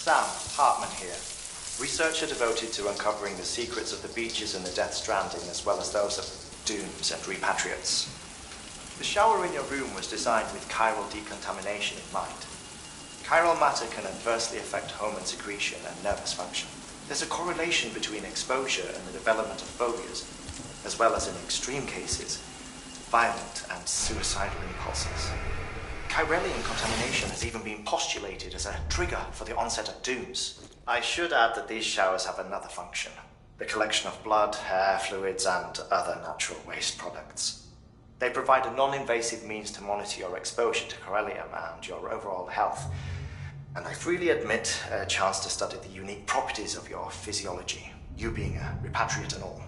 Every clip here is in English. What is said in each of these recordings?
Sam Hartman here, researcher devoted to uncovering the secrets of the beaches and the Death Stranding, as well as those of dooms and repatriates. The shower in your room was designed with chiral decontamination in mind. Chiral matter can adversely affect hormone secretion and nervous function. There's a correlation between exposure and the development of phobias, as well as in extreme cases, violent and suicidal impulses. Chiralium contamination has even been postulated as a trigger for the onset of dooms. I should add that these showers have another function: the collection of blood, hair, fluids, and other natural waste products. They provide a non-invasive means to monitor your exposure to chiralium and your overall health, and I freely admit a chance to study the unique properties of your physiology, you being a repatriate and all.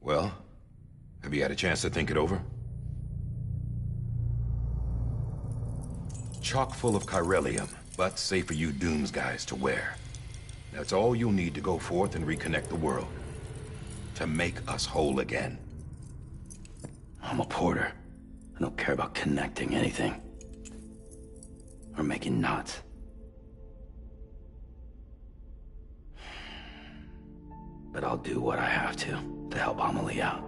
Well, have you had a chance to think it over? Chock full of chiralium, but safe for you Dooms guys to wear. That's all you'll need to go forth and reconnect the world. To make us whole again. I'm a porter. I don't care about connecting anything. Or making knots. But I'll do what I have to help Amelie out.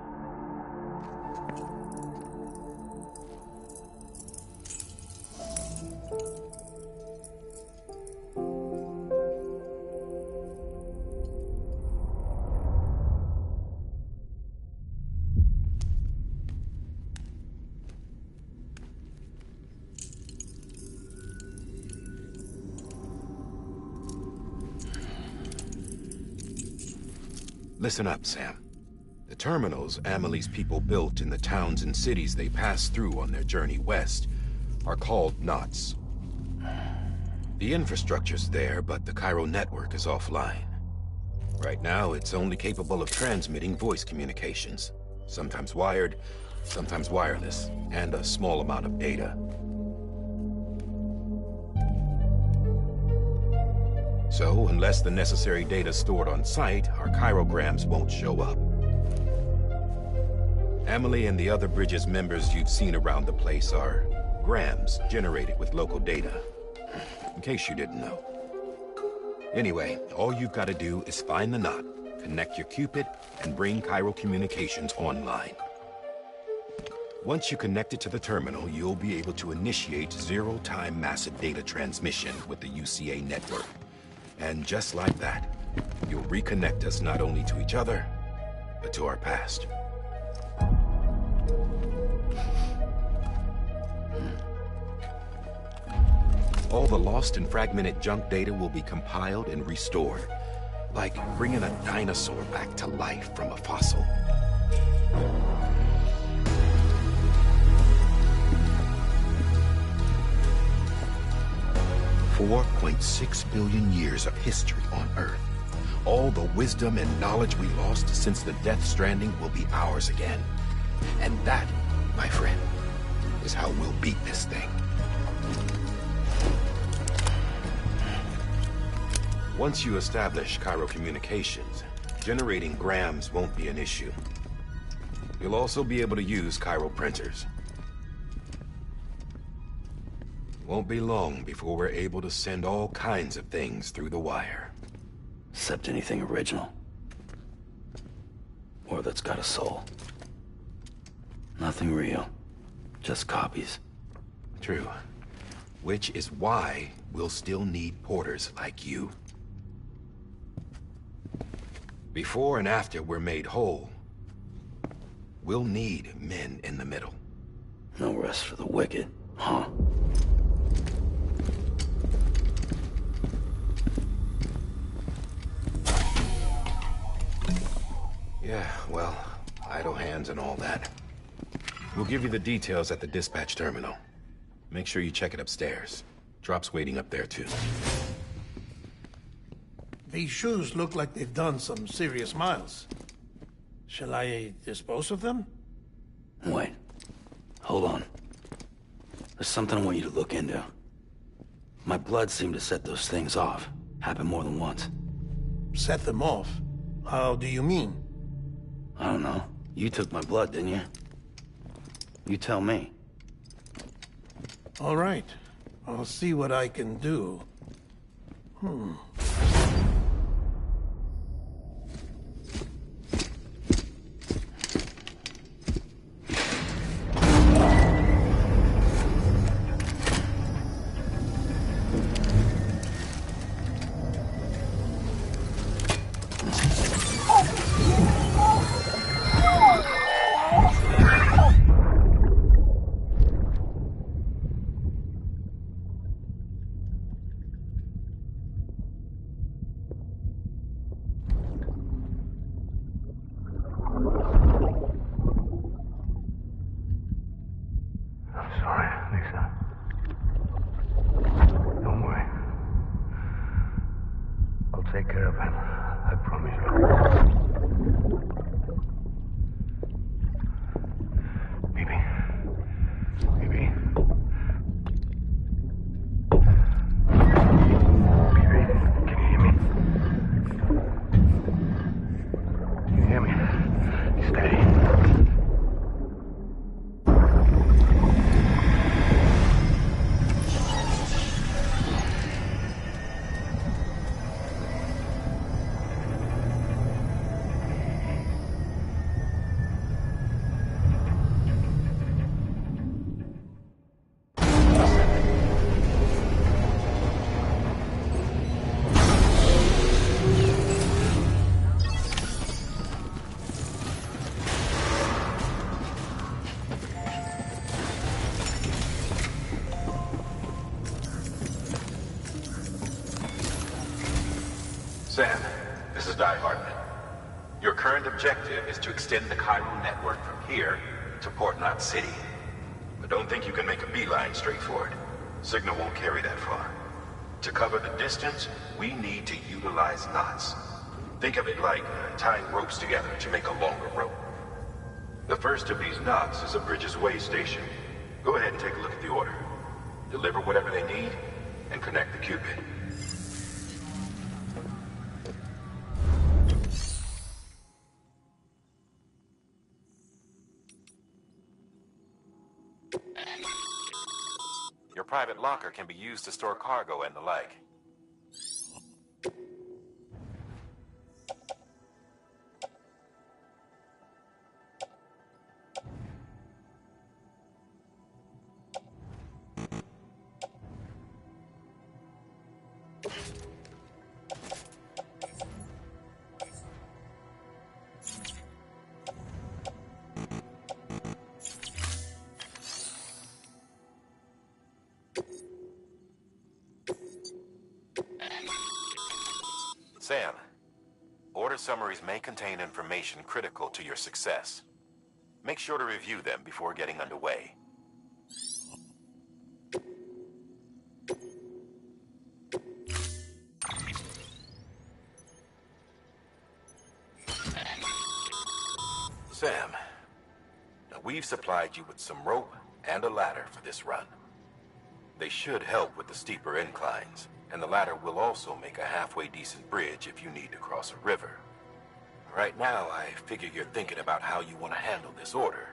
Listen up, Sam. The terminals Amelie's people built in the towns and cities they passed through on their journey west are called knots. The infrastructure's there, but the chiral network is offline. Right now, it's only capable of transmitting voice communications, sometimes wired, sometimes wireless, and a small amount of data. So, unless the necessary data is stored on site, our chirograms won't show up. Amelie and the other Bridges members you've seen around the place are grams generated with local data, in case you didn't know. Anyway, all you've got to do is find the knot, connect your Cupid, and bring chiral communications online. Once you connect it to the terminal, you'll be able to initiate zero-time massive data transmission with the UCA network. And just like that, you'll reconnect us not only to each other, but to our past. All the lost and fragmented junk data will be compiled and restored, like bringing a dinosaur back to life from a fossil. $4.6 billion years of history on Earth. All the wisdom and knowledge we lost since the Death Stranding will be ours again. And that, my friend, is how we'll beat this thing. Once you establish chiral communications, generating grams won't be an issue. You'll also be able to use chiral printers. Won't be long before we're able to send all kinds of things through the wire. Except anything original. Or that's got a soul. Nothing real. Just copies. True. Which is why we'll still need porters like you. Before and after we're made whole, we'll need men in the middle. No rest for the wicked, huh? Yeah, well, idle hands and all that. We'll give you the details at the dispatch terminal. Make sure you check it upstairs. Drop's waiting up there, too. These shoes look like they've done some serious miles. Shall I dispose of them? Wait. Hold on. There's something I want you to look into. My blood seemed to set those things off. Happened more than once. Set them off? How do you mean? I don't know. You took my blood, didn't you? You tell me. All right. I'll see what I can do. Take care of him. I promise you. Baby. Baby. Baby, can you hear me? Can you hear me? Steady. Sam, this is Die Hardman. Your current objective is to extend the chiral network from here to Port Knot City. But don't think you can make a beeline straight for it. Signal won't carry that far. To cover the distance, we need to utilize knots. Think of it like tying ropes together to make a longer rope. The first of these knots is a Bridges Way station. Go ahead and take a look at the order. Deliver whatever they need, and connect the Cupid. Your private locker can be used to store cargo and the like. Sam, order summaries may contain information critical to your success. Make sure to review them before getting underway. Sam, now we've supplied you with some rope and a ladder for this run. They should help with the steeper inclines, and the ladder will also make a halfway decent bridge if you need to cross a river. Right now, I figure you're thinking about how you want to handle this order.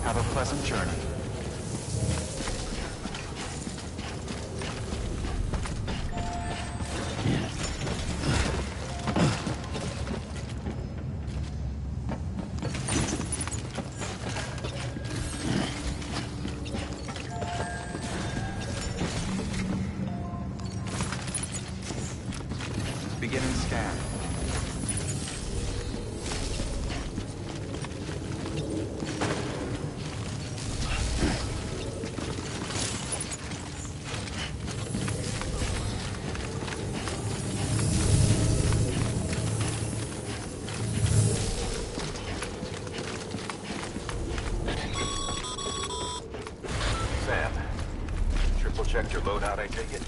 Have a pleasant journey. Beginning scan. Sam, triple checked your loadout, I take it?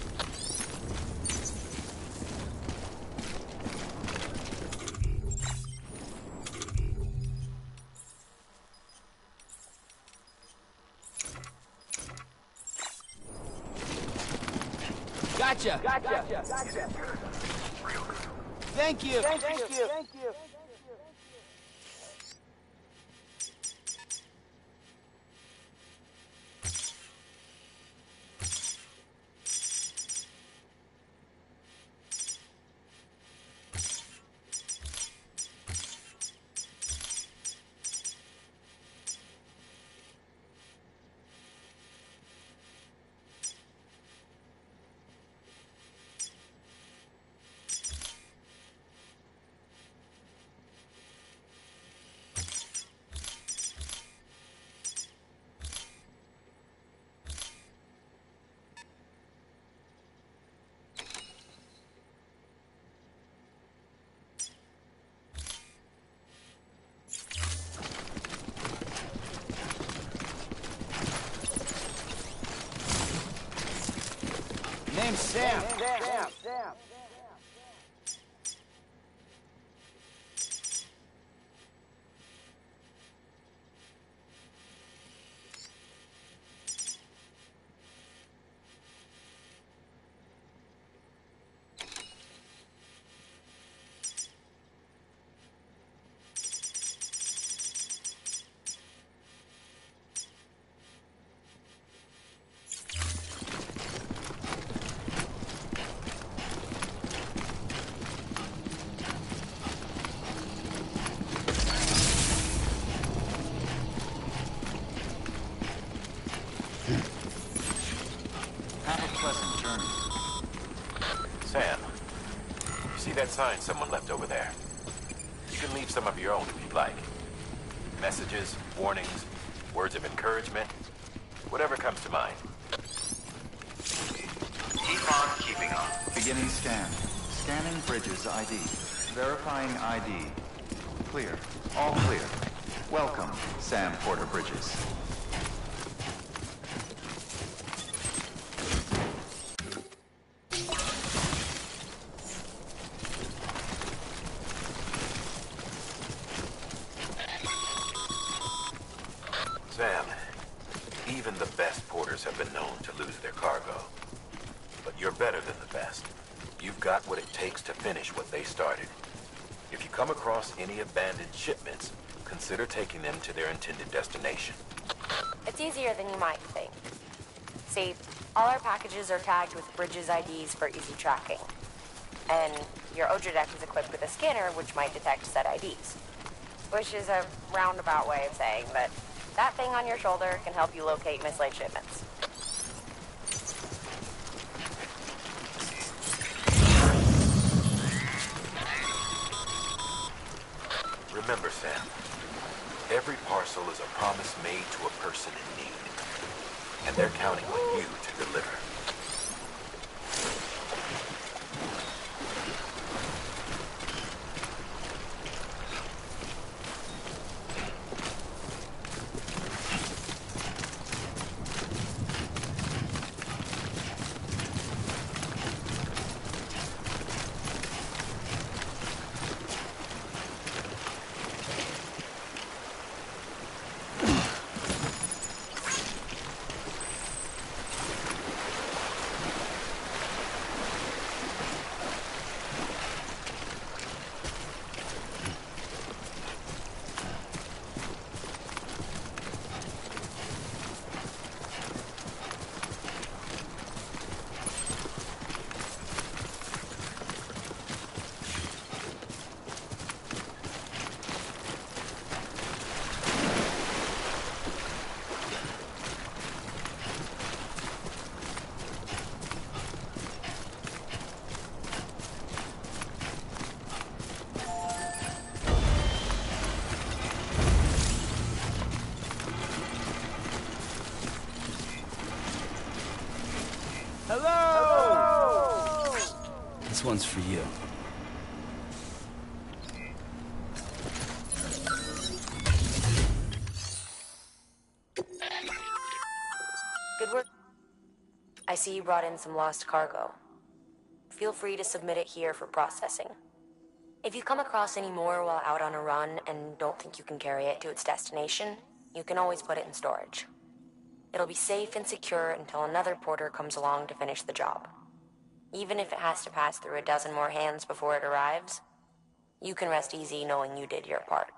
Gotcha. Thank you. Name's Sam. Have a pleasant journey. Sam, you see that sign someone left over there? You can leave some of your own if you'd like. Messages, warnings, words of encouragement, whatever comes to mind. Keep on keeping on. Beginning scan. Scanning Bridges ID. Verifying ID. Clear. All clear. Welcome, Sam Porter Bridges. Sam, even the best porters have been known to lose their cargo. But you're better than the best. You've got what it takes to finish what they started. If you come across any abandoned shipments, consider taking them to their intended destination. It's easier than you might think. See, all our packages are tagged with Bridges IDs for easy tracking. And your Odra deck is equipped with a scanner which might detect said IDs. Which is a roundabout way of saying that that thing on your shoulder can help you locate mislaid shipments. Remember, Sam, every parcel is a promise made to a person in need. And they're counting on you to deliver. Hello! This one's for you. Good work. I see you brought in some lost cargo. Feel free to submit it here for processing. If you come across any more while out on a run and don't think you can carry it to its destination, you can always put it in storage. It'll be safe and secure until another porter comes along to finish the job. Even if it has to pass through a dozen more hands before it arrives, you can rest easy knowing you did your part.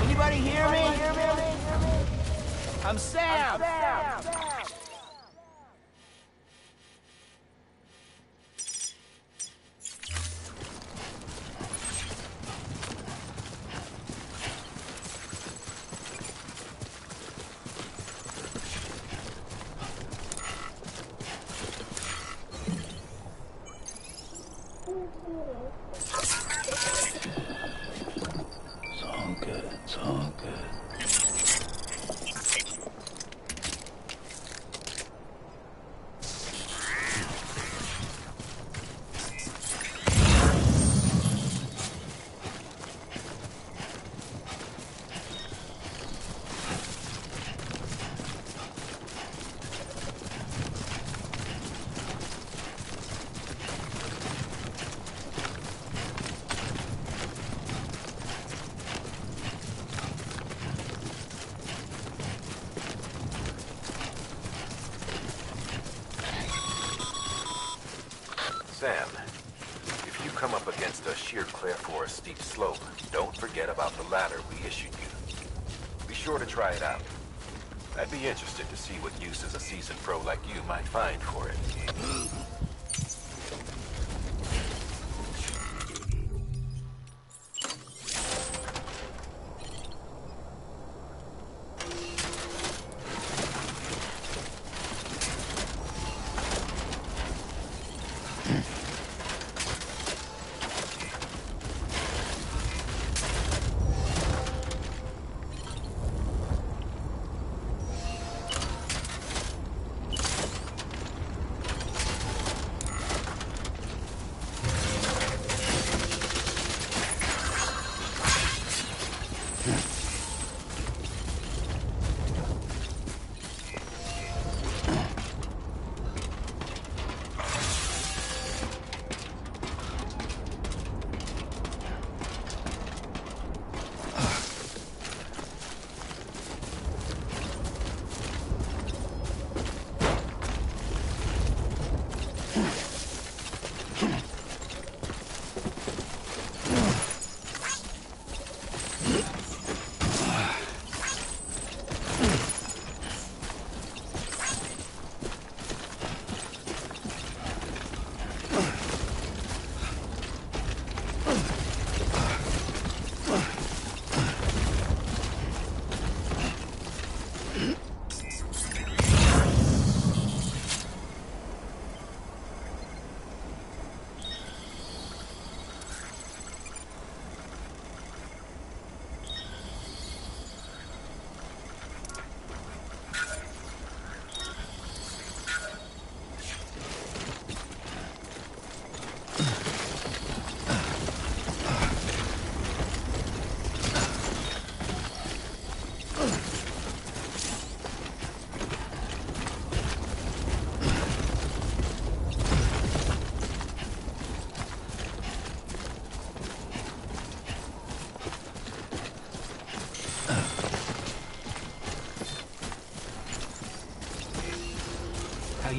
Anybody hear me? I'm Sam! It's all good. It's all good. Sam, if you come up against a sheer cliff or a steep slope, don't forget about the ladder we issued you. Be sure to try it out. I'd be interested to see what uses a seasoned pro like you might find for it.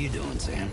you doing, Sam?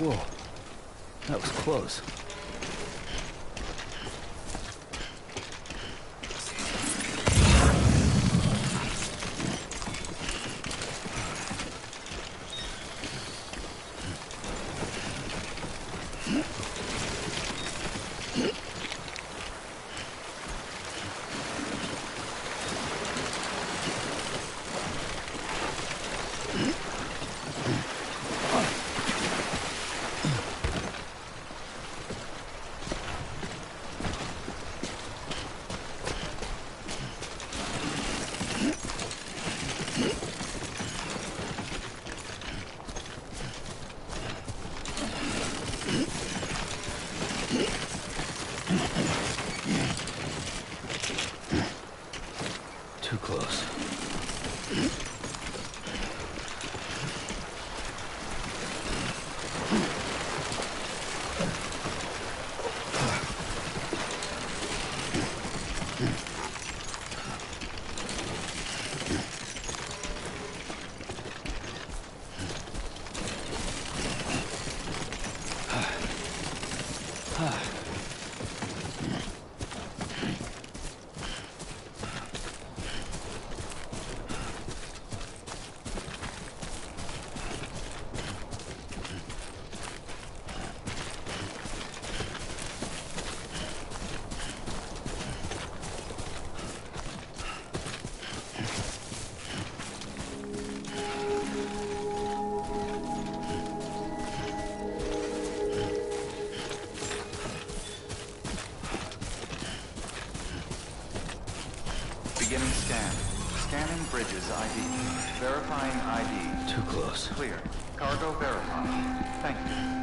Whoa, that was close. Too close. Beginning scan. Scanning bridges ID. Verifying ID. Too close. Clear. Cargo verified. Thank you.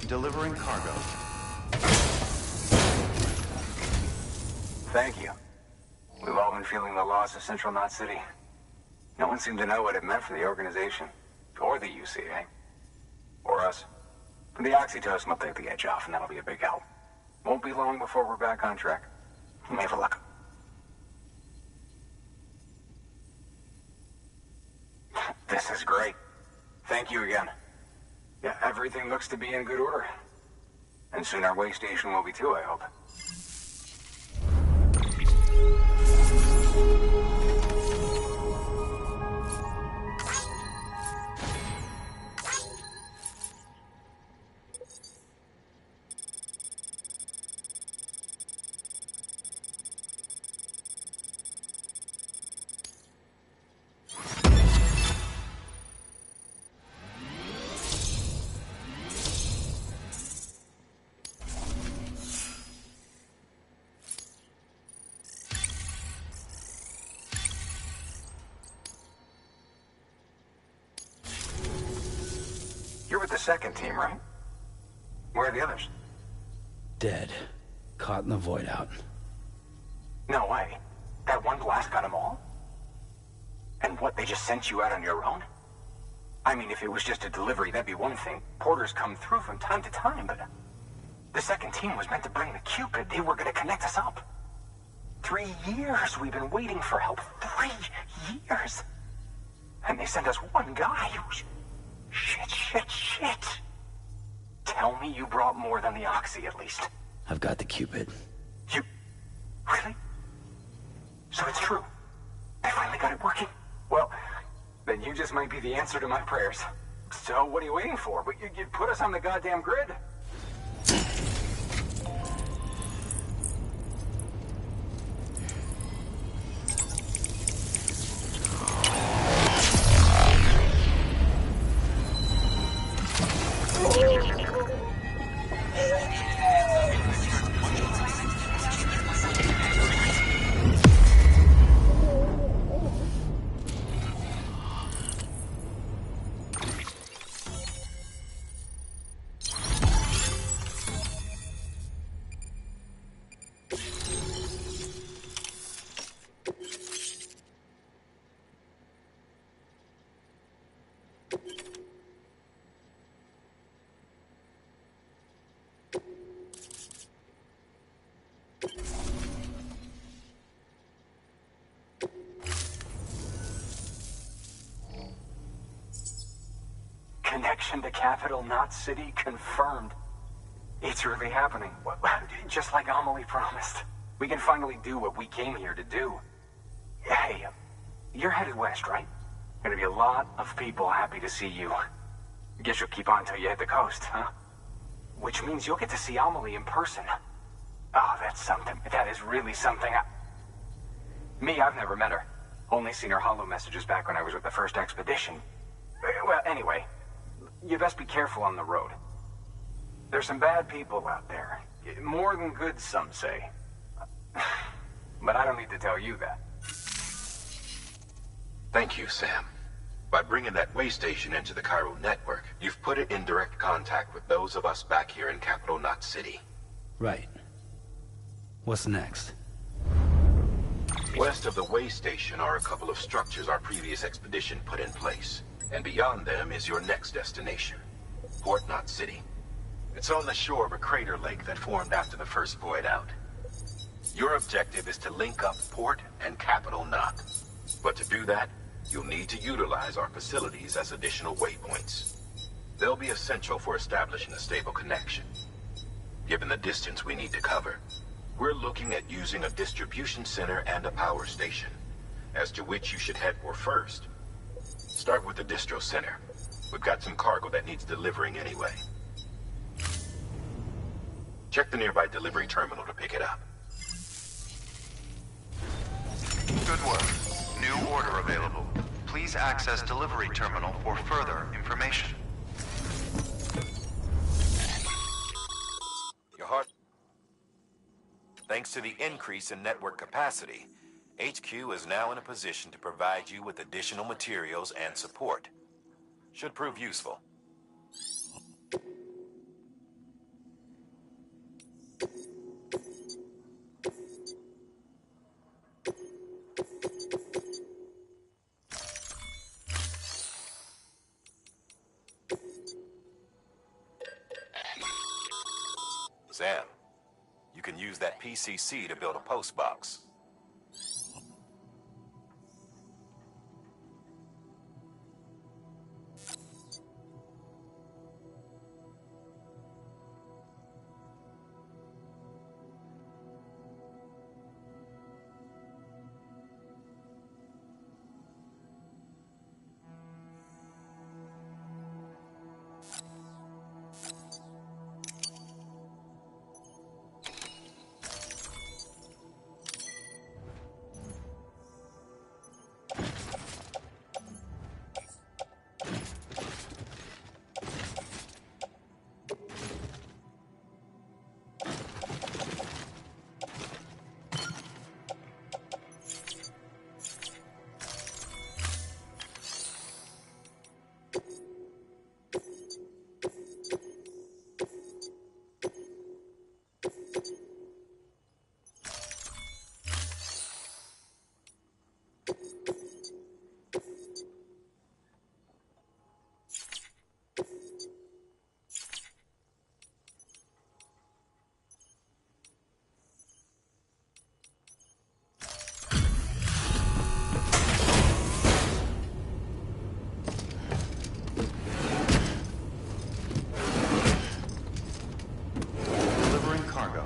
Delivering cargo. Thank you. We've all been feeling the loss of Central Knot City. No one seemed to know what it meant for the organization. Or the UCA. Or us. The oxytocin will take the edge off, and that'll be a big help. Won't be long before we're back on track. You may have a luck. This is great. Thank you again. Yeah, everything looks to be in good order. And soon our way station will be too, I hope. You're with the second team, right? Where are the others? Dead. Caught in the void out. No way. That one blast got them all? And what, they just sent you out on your own? I mean, if it was just a delivery, that'd be one thing. Porters come through from time to time, but... The second team was meant to bring the Cupid. They were gonna connect us up. 3 years we've been waiting for help. 3 years! And they sent us one guy who's... Shit. Tell me you brought more than the Oxy, at least. I've got the Cupid. You... Really? So it's true. They finally got it working. Well, then you just might be the answer to my prayers. So what are you waiting for? You put us on the goddamn grid. Connection to Capital Knot City confirmed. It's really happening. Just like Amelie promised. We can finally do what we came here to do. Hey, you're headed west, right? Gonna be a lot of people happy to see you. Guess you'll keep on till you hit the coast, huh? Which means you'll get to see Amelie in person. Oh, that's something. That is really something. I've never met her. Only seen her holo messages back when I was with the first expedition. Well, anyway, you best be careful on the road. There's some bad people out there. More than good, some say. But I don't need to tell you that. Thank you, Sam. By bringing that way station into the Cairo network, you've put it in direct contact with those of us back here in Capital Knot City. Right. What's next? West of the way station are a couple of structures our previous expedition put in place. And beyond them is your next destination, Port Knot City. It's on the shore of a crater lake that formed after the first void out. Your objective is to link up Port and Capital Knot. But to do that, you'll need to utilize our facilities as additional waypoints. They'll be essential for establishing a stable connection. Given the distance we need to cover, we're looking at using a distribution center and a power station, as to which you should head for first. Start with the distro center. We've got some cargo that needs delivering anyway. Check the nearby delivery terminal to pick it up. Good work. New order available. Please access delivery terminal for further information. Your heart. Thanks to the increase in network capacity, HQ is now in a position to provide you with additional materials and support. Should prove useful. Sam, you can use that PCC to build a post box. Delivering cargo.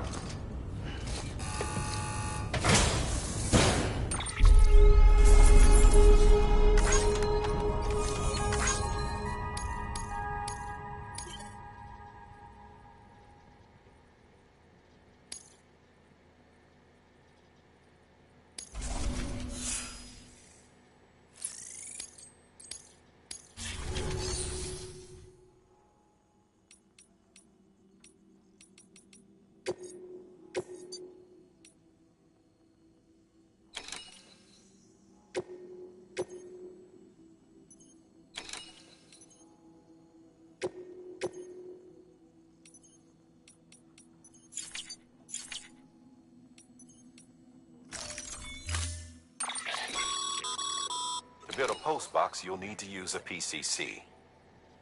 To build a post box, you'll need to use a PCC.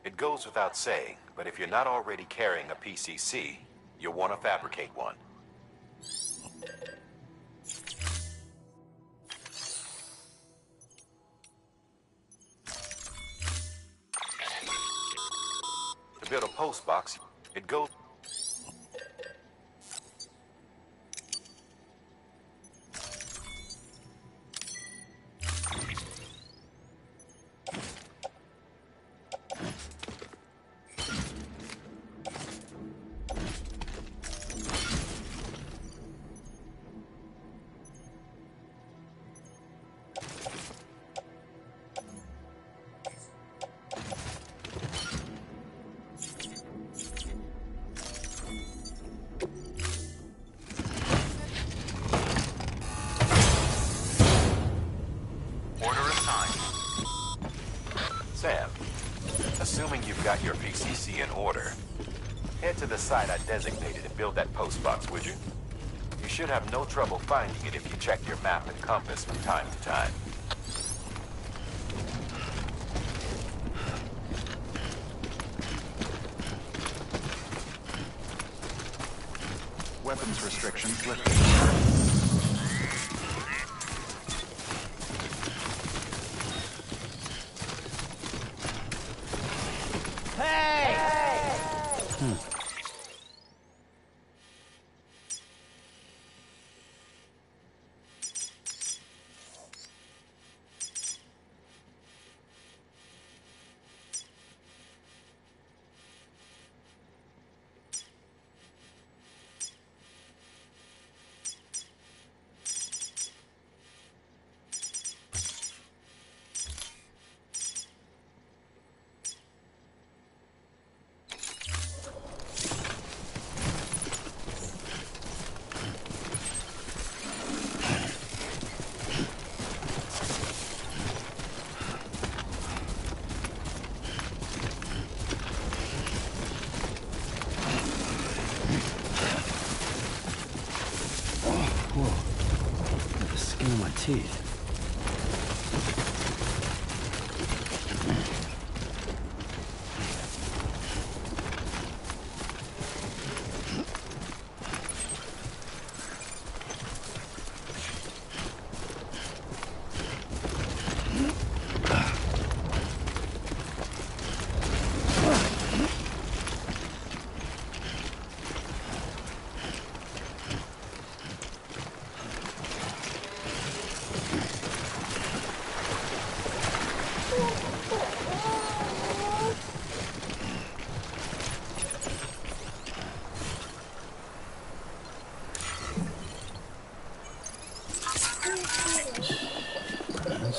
It goes without saying, but if you're not already carrying a PCC, you'll want to fabricate one. To build a post box, it goes... Sam, assuming you've got your PCC in order, head to the site I designated and build that post box, would you? You should have no trouble finding it if you check your map and compass from time to time. Weapons restrictions lifted. in my teeth.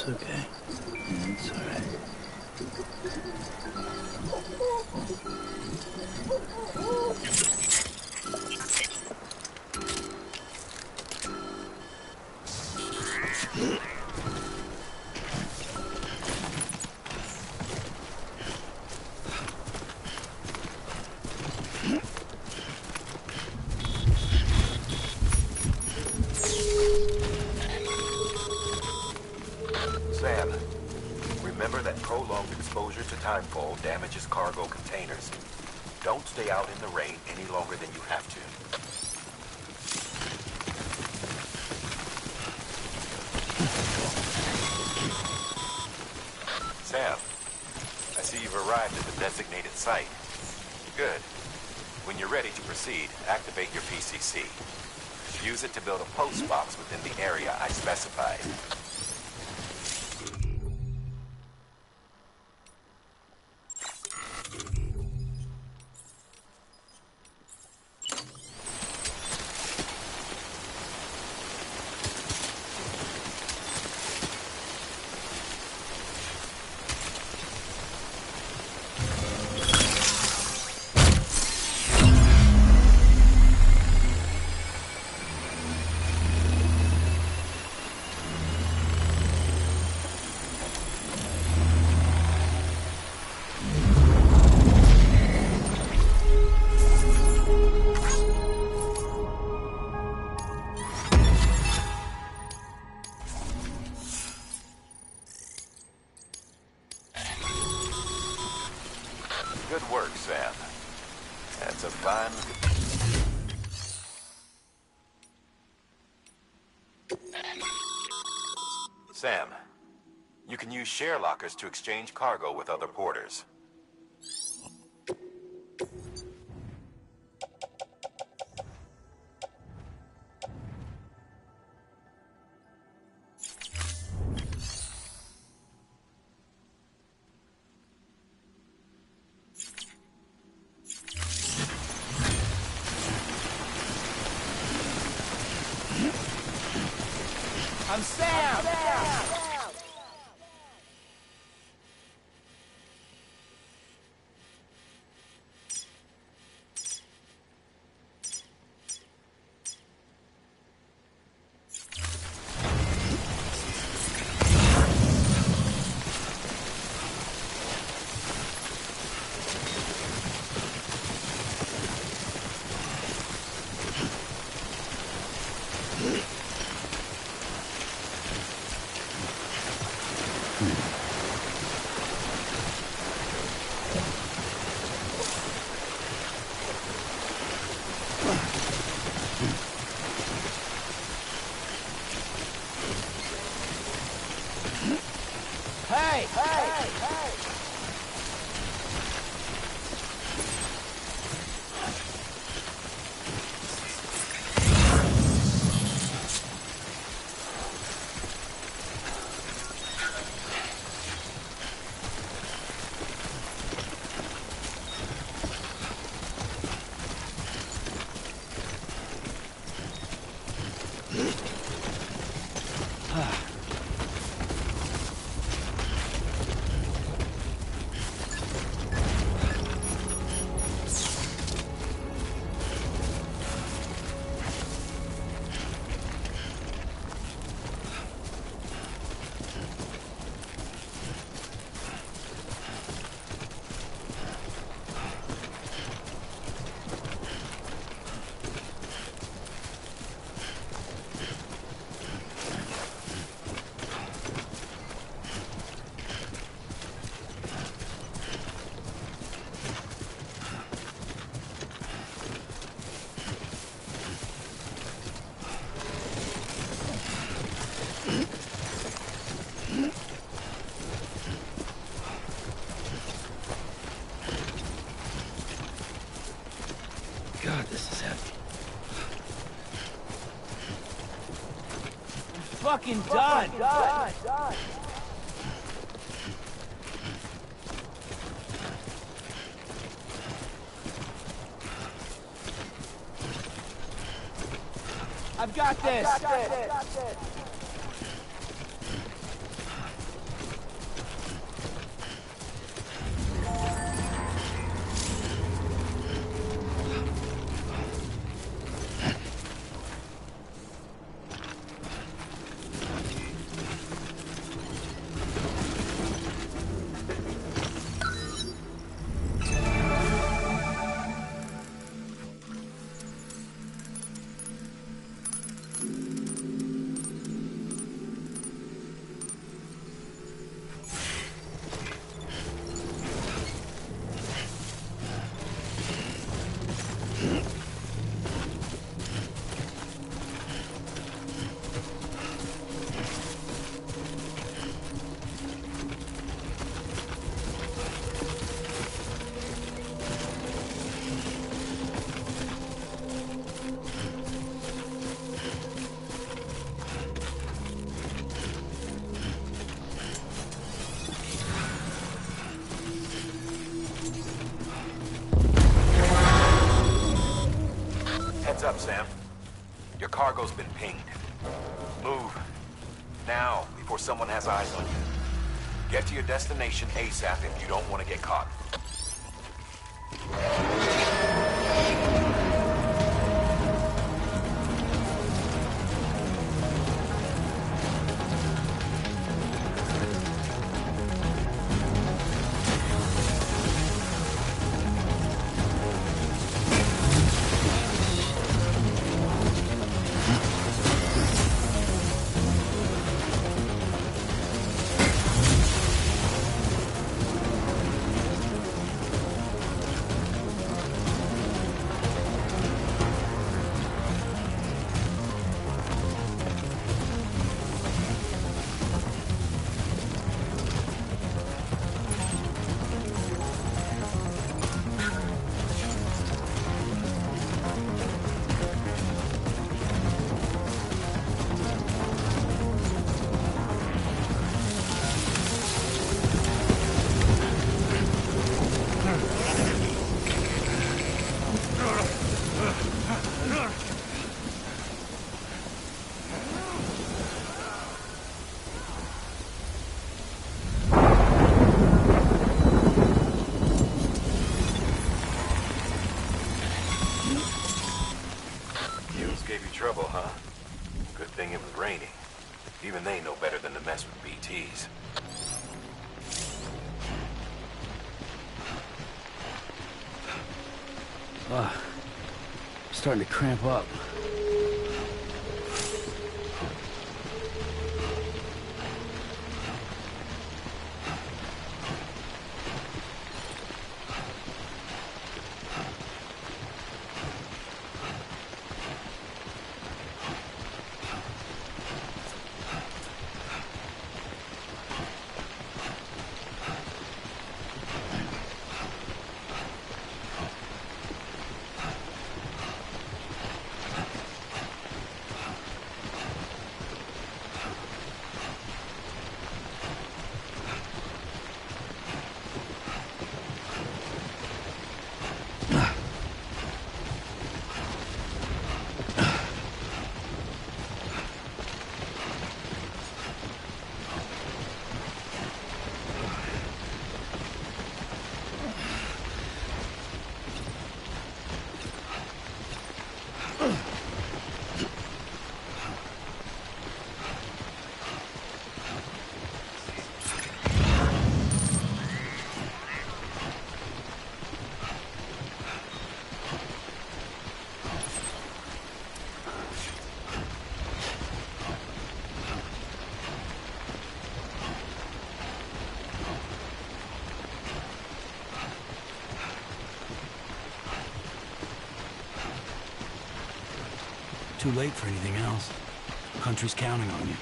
That's okay. It's all right. Sam, remember that prolonged exposure to timefall damages cargo containers. Don't stay out in the rain any longer than you have to. Sam, I see you've arrived at the designated site. Good. When you're ready to proceed, activate your PCC. Use it to build a post box within the area I specified. Good work, Sam. That's a fine... Sam, you can use share lockers to exchange cargo with other porters. I'm Sam! Hey! Hey! Hey! fucking done. I've got this. Heads up, Sam. Your cargo's been pinged. Move. Now, before someone has eyes on you. Get to your destination ASAP if you don't want to get caught. Trouble, huh? Good thing it was raining. Even they know better than to mess with BTs. Starting to cramp up. Too late for anything else. The country's counting on you.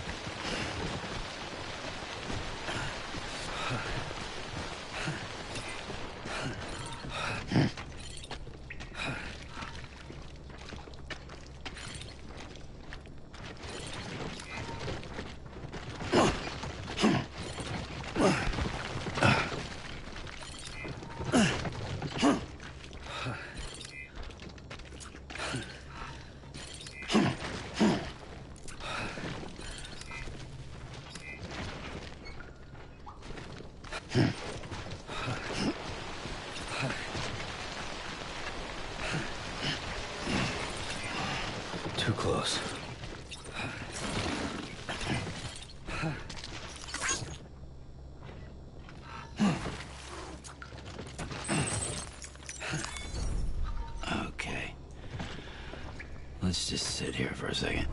sit here for a second.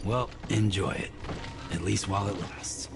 Well, enjoy it. At least while it lasts.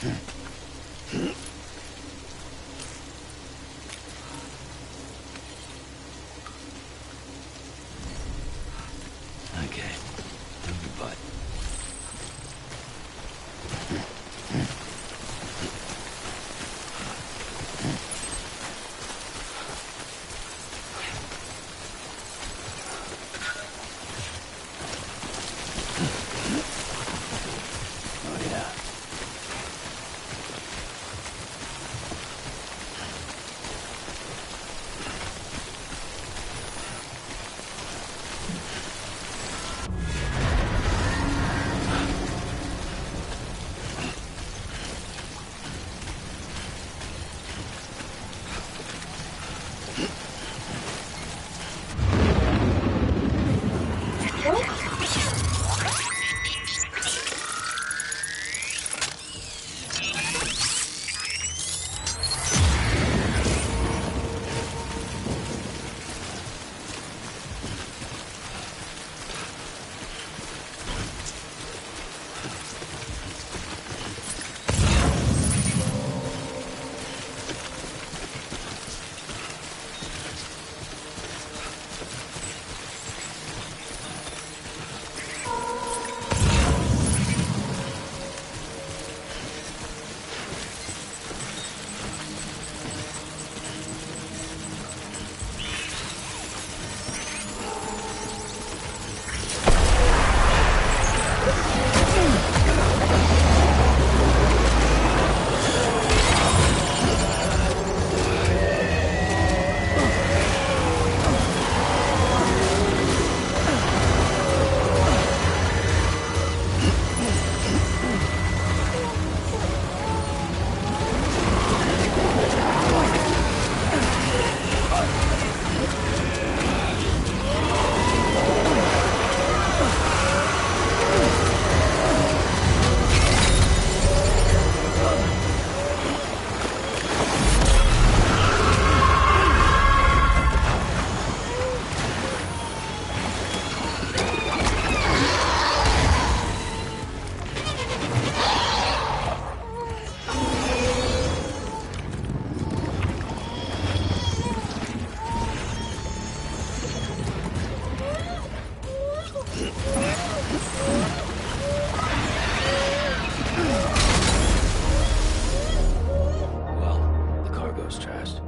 Okay. Move your butt. Oh, yeah. Well, the cargo's trashed.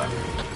over.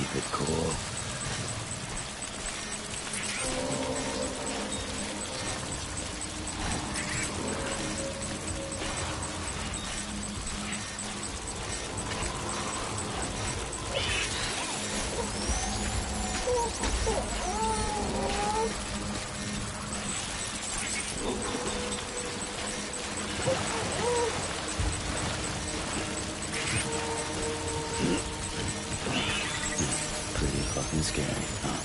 Keep it cool. Pretty fucking scary, huh?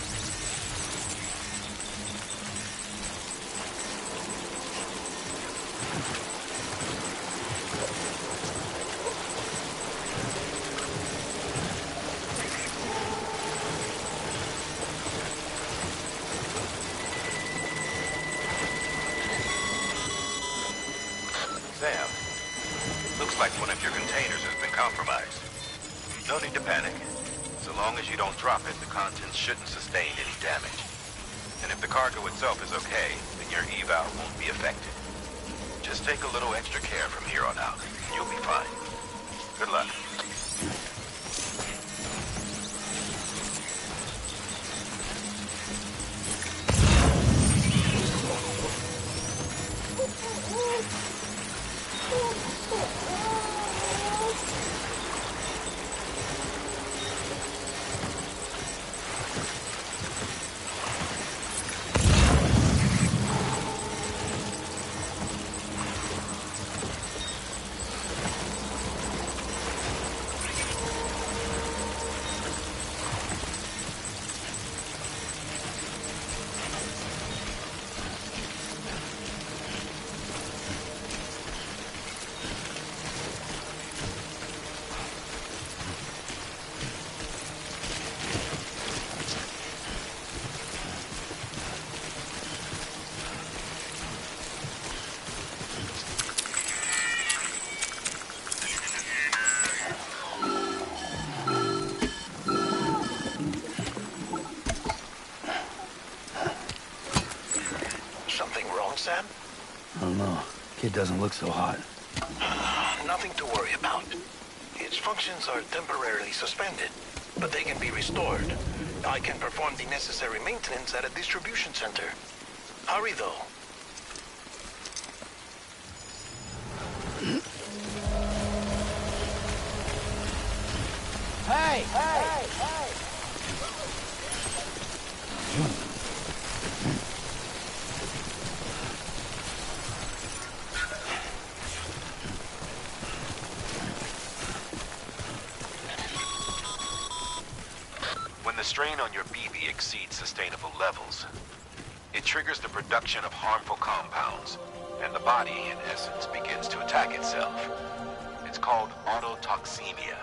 Sam, looks like one of your containers has been compromised. No need to panic. So long as you don't drop it, the contents shouldn't sustain any damage. And if the cargo itself is okay, then your eval won't be affected. Just take a little extra care from here on out. You'll be fine. Good luck. Sam? I don't know. Kid doesn't look so hot. Nothing to worry about. Its functions are temporarily suspended, but they can be restored. I can perform the necessary maintenance at a distribution center. Hurry, though. Hey! Hey! Hey! When the strain on your BB exceeds sustainable levels, it triggers the production of harmful compounds, and the body, in essence, begins to attack itself. It's called autotoxemia.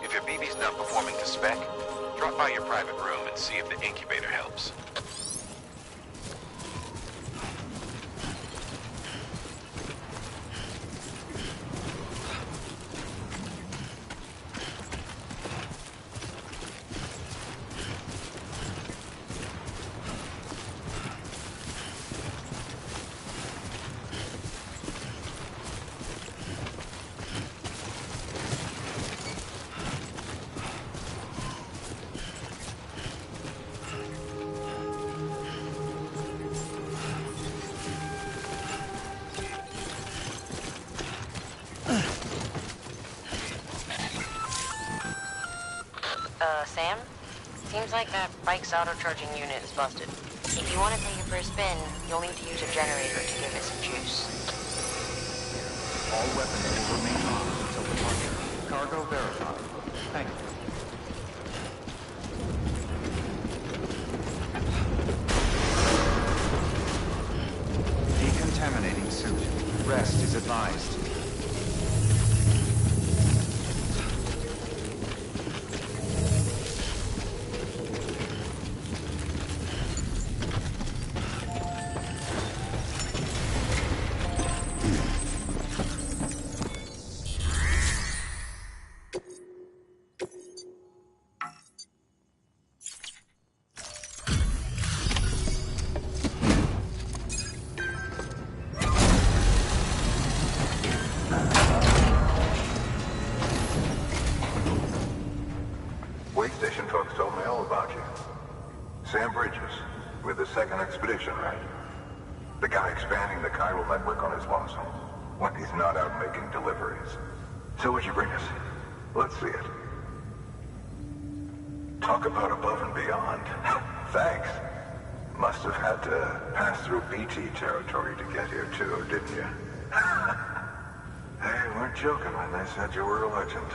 If your BB's not performing to spec, drop by your private room and see if the incubator helps. Sam? Seems like that bike's auto-charging unit is busted. If you want to take it for a spin, you'll need to use a generator to give it some juice. All weapons will remain on until departure. Cargo verified. Thank you. Decontaminating suit. Rest is advised. about you. Sam Bridges, with the second expedition, right? The guy expanding the chiral network on his lonesome, when he's not out making deliveries. So what'd you bring us? Let's see it. Talk about above and beyond. Thanks. Must have had to pass through BT territory to get here too, didn't you? They weren't joking when they said you were a legend.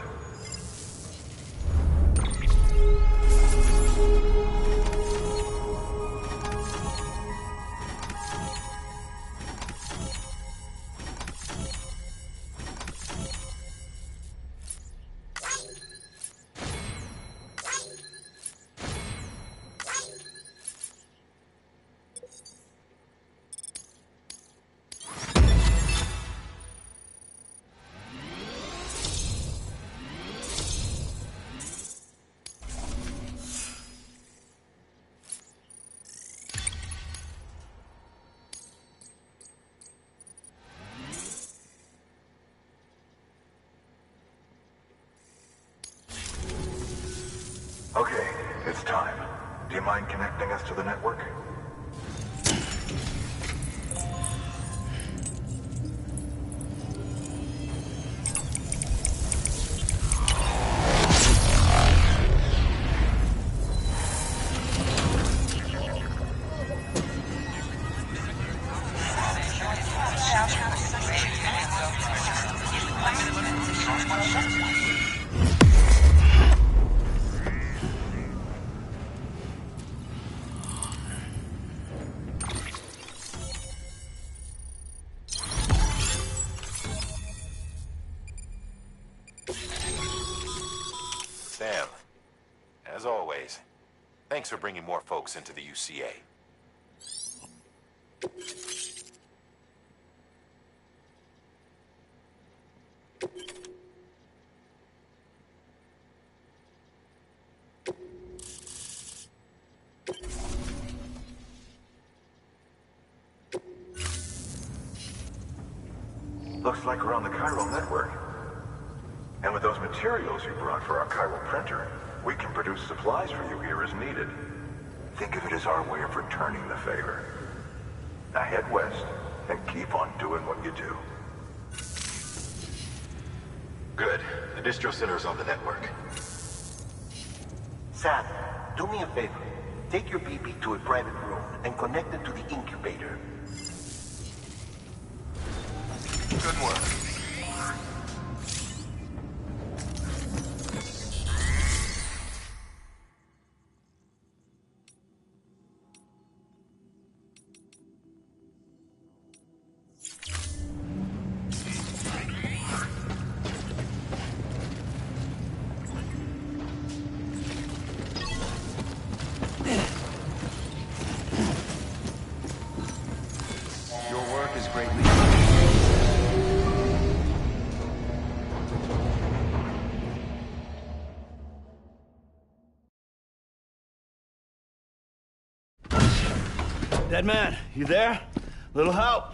Okay, it's time. Do you mind connecting us to the network? Sam, as always, thanks for bringing more folks into the UCA. Looks like we're on the chiral network. And with those materials you brought for our chiral printer, we can produce supplies for you here as needed. Think of it as our way of returning the favor. Now head west and keep on doing what you do. Good. The distro center's on the network. Sam, do me a favor. Take your BB to a private room and connect it to the incubator. Good work. Your work is greatly... Dead man, you there? Little help?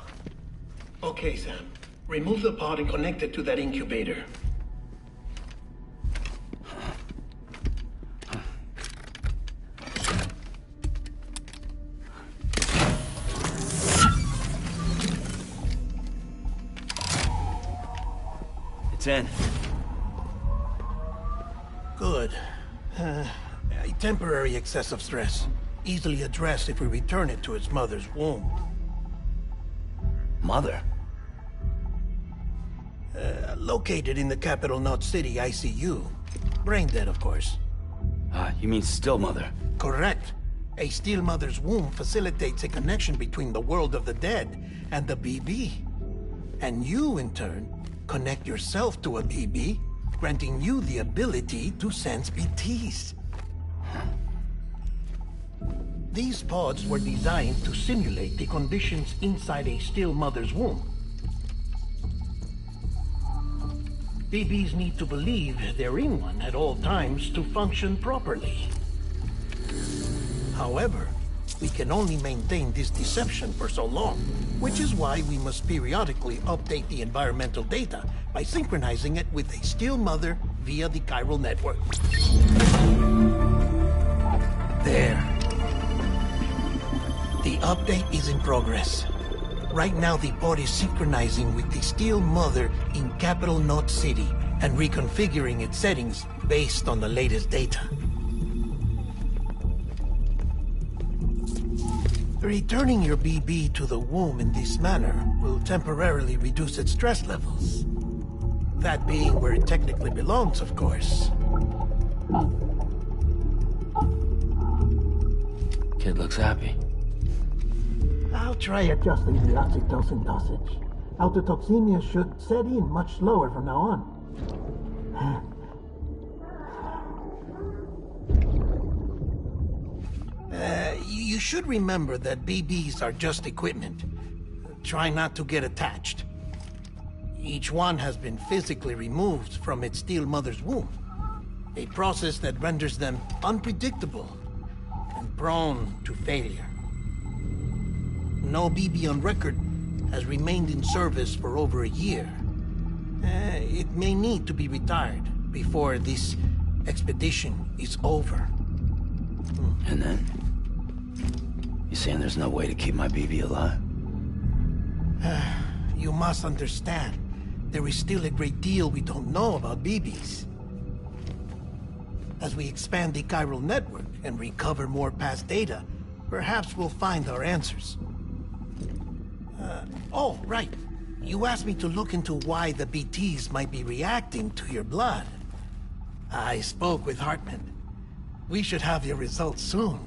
Okay, Sam. Remove the pod and connect it to that incubator. It's in. Good. A temporary excessive stress. Easily addressed if we return it to its mother's womb. Mother? Located in the capital Knot City ICU. Brain dead, of course. You mean still mother? Correct. A still mother's womb facilitates a connection between the world of the dead and the BB. And you, in turn, connect yourself to a BB, granting you the ability to sense BTs. These pods were designed to simulate the conditions inside a still mother's womb. BBs need to believe they're in one at all times to function properly. However, we can only maintain this deception for so long, which is why we must periodically update the environmental data by synchronizing it with a still mother via the chiral network. There. The update is in progress. Right now, the pod is synchronizing with the Steel Mother in Capital Knot City and reconfiguring its settings based on the latest data. Returning your BB to the womb in this manner will temporarily reduce its stress levels. That being where it technically belongs, of course. Kid looks happy. I'll try adjusting the oxytocin dosage. Autotoxemia should set in much slower from now on. You should remember that BBs are just equipment. Try not to get attached. Each one has been physically removed from its Steel Mother's womb. A process that renders them unpredictable and prone to failure. No BB on record has remained in service for over a year. It may need to be retired before this expedition is over. And then? You saying there's no way to keep my BB alive? You must understand, there is still a great deal we don't know about BBs. As we expand the chiral network and recover more past data, perhaps we'll find our answers. Oh, right. You asked me to look into why the BTs might be reacting to your blood. I spoke with Hartman. We should have your results soon.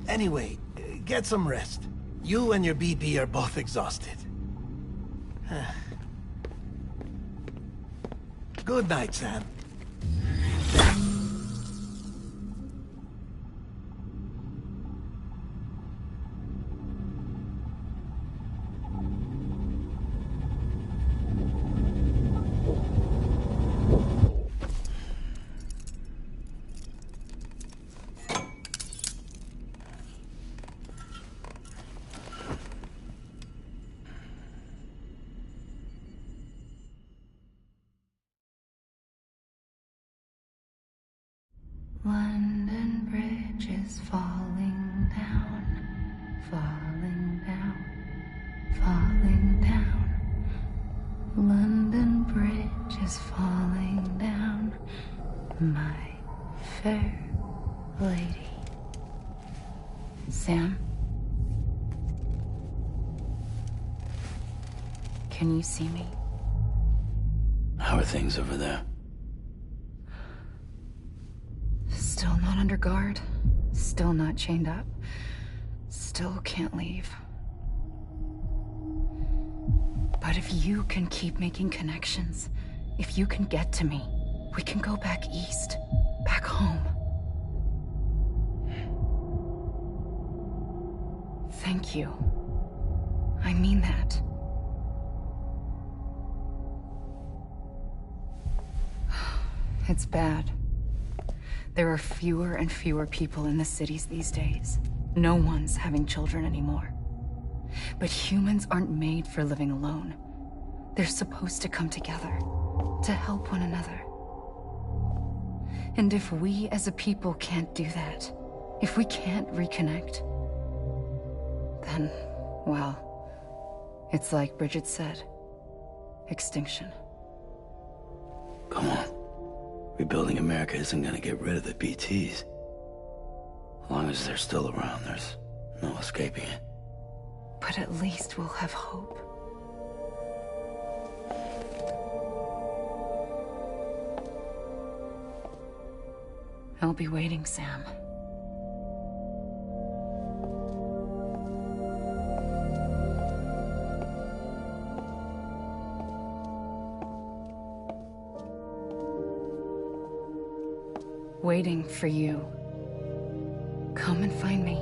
Anyway, get some rest. You and your BB are both exhausted. Good night, Sam. London Bridge is falling down, falling down, falling down. London Bridge is falling down, my fair lady. Sam? Can you see me? How are things over there? Still not under guard. Still not chained up. Still can't leave. But if you can keep making connections, if you can get to me, we can go back east. Back home. Thank you. I mean that. It's bad. There are fewer and fewer people in the cities these days. No one's having children anymore. But humans aren't made for living alone. They're supposed to come together, to help one another. And if we as a people can't do that, if we can't reconnect, then, well, it's like Bridget said, extinction. Come on. Rebuilding America isn't gonna get rid of the BTs. As long as they're still around, there's no escaping it. But at least we'll have hope. I'll be waiting, Sam. Waiting for you. Come and find me.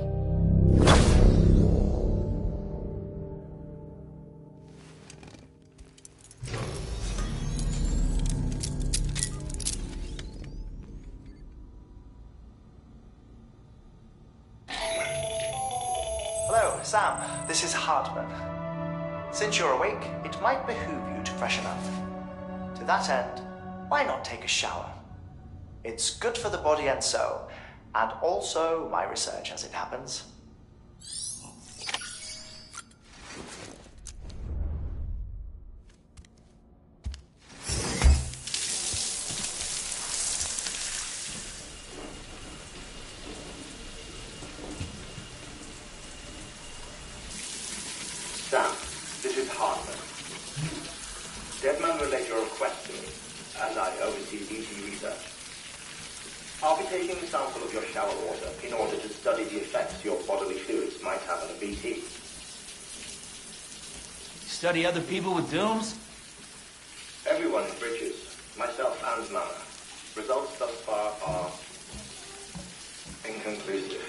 Hello, Sam. This is Hartman. Since you're awake, it might behoove you to freshen up. To that end, why not take a shower? It's good for the body and soul, and also my research as it happens. Sam, this is Hartman. Deadman relayed your request to me, as I oversee BT research. I'll be taking a sample of your shower water in order to study the effects your bodily fluids might have on a BT. Study other people with dooms? Everyone in Bridges, myself and Mama. Results thus far are inconclusive.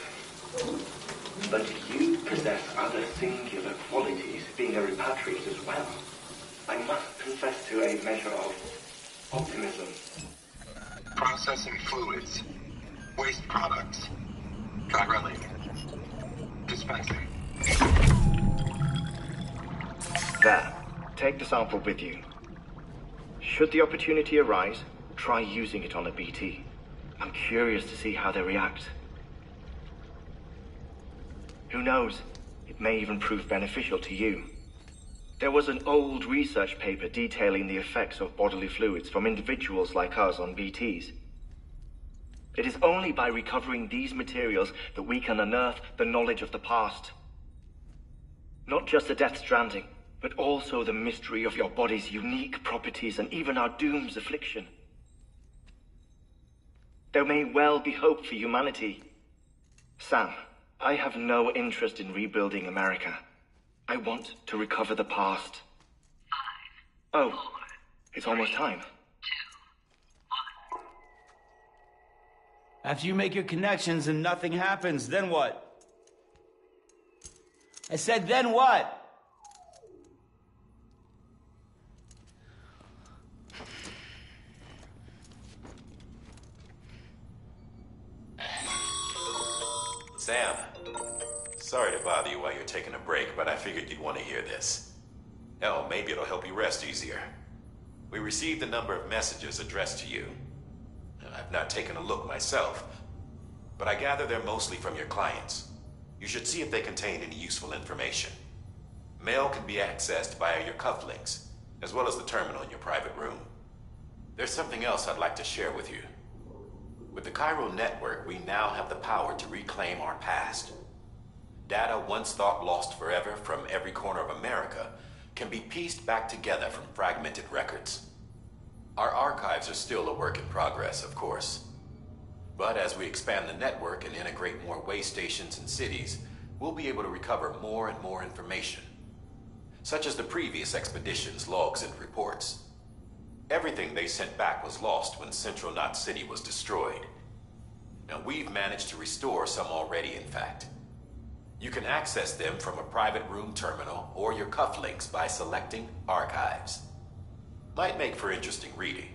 But you possess other singular qualities, being a repatriate as well. I must confess to a measure of optimism. Processing fluids. Waste products. Chirelli. Dispensing. There. Take the sample with you. Should the opportunity arise, try using it on a BT. I'm curious to see how they react. Who knows? It may even prove beneficial to you. There was an old research paper detailing the effects of bodily fluids from individuals like us on BTs. It is only by recovering these materials that we can unearth the knowledge of the past. Not just the Death Stranding, but also the mystery of your body's unique properties and even our doom's affliction. There may well be hope for humanity. Sam, I have no interest in rebuilding America. I want to recover the past. 5, 4, it's almost time. 2, 1. After you make your connections and nothing happens, then what? I said, then what? Sam, sorry to bother you while you're taking a break, but I figured you'd want to hear this. Hell, maybe it'll help you rest easier. We received a number of messages addressed to you. I've not taken a look myself, but I gather they're mostly from your clients. You should see if they contain any useful information. Mail can be accessed via your cufflinks, as well as the terminal in your private room. There's something else I'd like to share with you. With the Chiral network, we now have the power to reclaim our past. Data once thought lost forever from every corner of America can be pieced back together from fragmented records. Our archives are still a work in progress, of course. But as we expand the network and integrate more way stations and cities, we'll be able to recover more and more information, such as the previous expedition's logs and reports. Everything they sent back was lost when Central Knot City was destroyed. Now, we've managed to restore some already, in fact. You can access them from a private room terminal or your cufflinks by selecting Archives. Might make for interesting reading.